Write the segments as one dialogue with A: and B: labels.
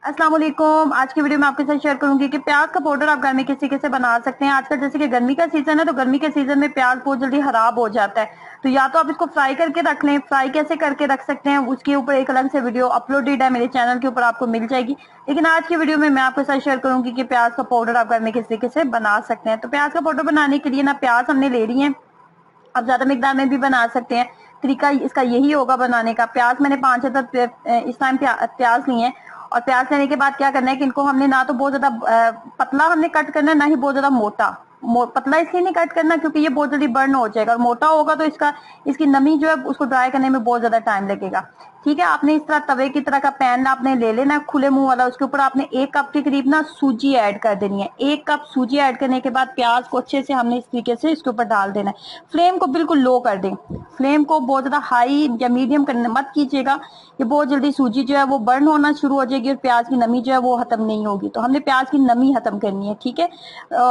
A: अस्सलाम वालेकुम। आज की वीडियो में आपके साथ शेयर करूंगी कि प्याज का पाउडर आप घर में किस तरीके से बना सकते हैं। आजकल जैसे कि गर्मी का सीजन है, तो गर्मी के सीजन में प्याज बहुत जल्दी खराब हो जाता है। तो या तो आप इसको फ्राई करके रख लें। फ्राई कैसे करके रख सकते हैं उसके ऊपर एक अलग से वीडियो अपलोडेड है मेरे चैनल के ऊपर, आपको मिल जाएगी। लेकिन आज की वीडियो में मैं आपके साथ शेयर करूंगी कि प्याज का पाउडर आप घर में किस तरीके से बना सकते हैं। तो प्याज का पाउडर बनाने के लिए ना, प्याज हमने ले रही है, आप ज्यादा मिकदार में भी बना सकते हैं। तरीका इसका यही होगा बनाने का। प्याज मैंने 5 इस टाइम प्याज लिए हैं। और प्याज लेने के बाद क्या करना है कि इनको हमने ना तो बहुत ज्यादा पतला हमने कट करना है, ना ही बहुत ज्यादा मोटा। पतला इसलिए नहीं कट करना क्योंकि ये बहुत जल्दी बर्न हो जाएगा, और मोटा होगा तो इसकी नमी जो है उसको ड्राई करने में बहुत ज्यादा टाइम लगेगा। ठीक है, आपने इस तरह तवे की तरह का पैन आपने ले लेना है, खुले मुंह वाला। उसके ऊपर आपने 1 कप के करीब ना सूजी ऐड कर देनी है। 1 कप सूजी ऐड करने के बाद प्याज को अच्छे से हमने इस तरीके से इसके ऊपर डाल देना है। फ्लेम को बिल्कुल लो कर दें। फ्लेम को बहुत ज्यादा हाई या मीडियम करने मत कीजिएगा, ये बहुत जल्दी सूजी जो है वो बर्न होना शुरू हो जाएगी और प्याज की नमी जो है वो खत्म नहीं होगी। तो हमने प्याज की नमी खत्म करनी है। ठीक है,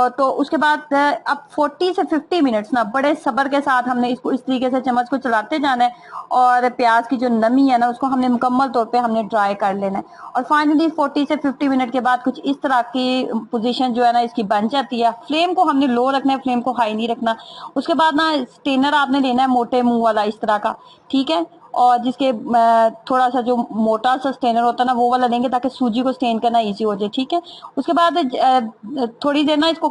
A: तो उसके बाद अब 40 से 50 मिनट्स ना बड़े सब्र के साथ हमने इसको इस तरीके से चम्मच को चलाते जाना है, और प्याज की जो नमी है ना उसको हमने मुकम्मल तौर पे हमने ड्राई कर लेना है। और फाइनली 40 से 50 मिनट के बाद कुछ इस तरह की पोजीशन जो है ना इसकी बन जाती है। फ्लेम को हमने लो रखना है, फ्लेम को हाई नहीं रखना। उसके बाद ना स्टेनर आपने लेना है मोटे मुंह वाला, इस तरह का। ठीक है, और जिसके थोड़ा सा जो मोटा सा स्टेनर होता है ना वो वाला लेंगे ताकि सूजी को स्टेन करना इजी हो जाए। ठीक है, उसके बाद थोड़ी देर ना इसको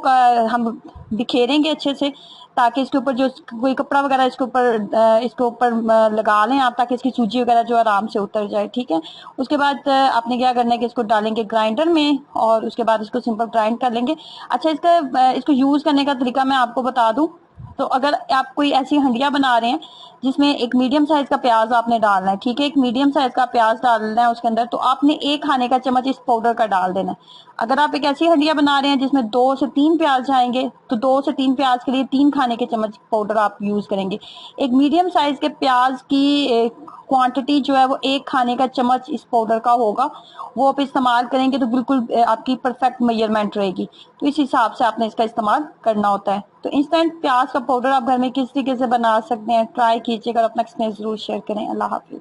A: हम बिखेरेंगे अच्छे से, ताकि इसके ऊपर जो कोई कपड़ा वगैरह इसके ऊपर लगा लें आप, ताकि इसकी सूजी वगैरह जो आराम से उतर जाए। ठीक है, उसके बाद आपने क्या करना है कि इसको डालेंगे ग्राइंडर में, और उसके बाद इसको सिंपल ग्राइंड कर लेंगे। अच्छा, इसको यूज करने का तरीका मैं आपको बता दूं। तो अगर आप कोई ऐसी हंडिया बना रहे हैं जिसमें एक मीडियम साइज का प्याज आपने डालना है, ठीक है, एक मीडियम साइज का प्याज डालना है उसके अंदर, तो आपने 1 खाने का चम्मच इस पाउडर का डाल देना है। अगर आप एक ऐसी हंडिया बना रहे हैं जिसमें 2 से 3 प्याज जाएंगे, तो 2 से 3 प्याज के लिए 3 खाने के चम्मच पाउडर आप यूज करेंगे। एक मीडियम साइज के प्याज की क्वांटिटी जो है वो 1 खाने का चम्मच इस पाउडर का होगा, वो आप इस्तेमाल करेंगे तो बिल्कुल आपकी परफेक्ट मेजरमेंट रहेगी। तो इस हिसाब से आपने इसका इस्तेमाल करना होता है। तो इंस्टेंट प्याज का पाउडर आप घर में किस तरीके से बना सकते हैं, ट्राई कीजिएगा और अपना एक्सपीरियंस जरूर शेयर करें। अल्लाह हाफिज।